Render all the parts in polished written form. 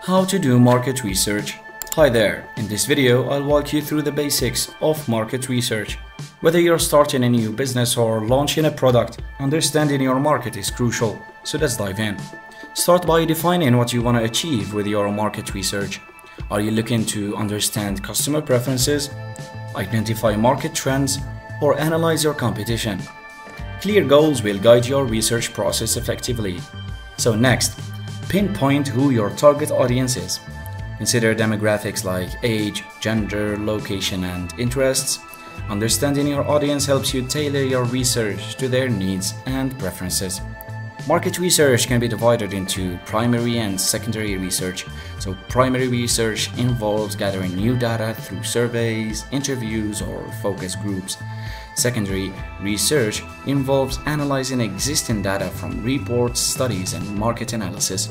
How to do market research. Hi there, in this video I'll walk you through the basics of market research. Whether you're starting a new business or launching a product, understanding your market is crucial, so let's dive in. Start by defining what you want to achieve with your market research. Are you looking to understand customer preferences, identify market trends, or analyze your competition? Clear goals will guide your research process effectively. So next, pinpoint who your target audience is. Consider demographics like age, gender, location, and interests. Understanding your audience helps you tailor your research to their needs and preferences. Market research can be divided into primary and secondary research. So primary research involves gathering new data through surveys, interviews, or focus groups. Secondary research involves analyzing existing data from reports, studies, and market analysis.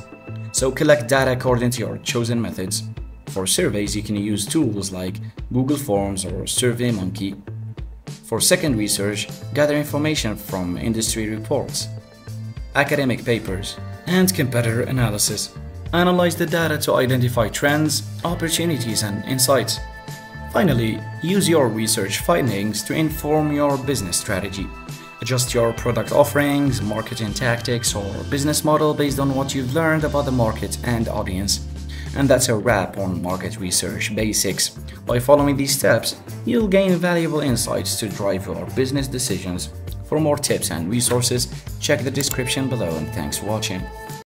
So collect data according to your chosen methods. For surveys, you can use tools like Google Forms or SurveyMonkey. For second research, gather information from industry reports, academic papers, and competitor analysis. Analyze the data to identify trends, opportunities, and insights. Finally, use your research findings to inform your business strategy. Adjust your product offerings, marketing tactics, or business model based on what you've learned about the market and audience. And that's a wrap on market research basics. By following these steps, you'll gain valuable insights to drive your business decisions. For more tips and resources, check the description below, and thanks for watching.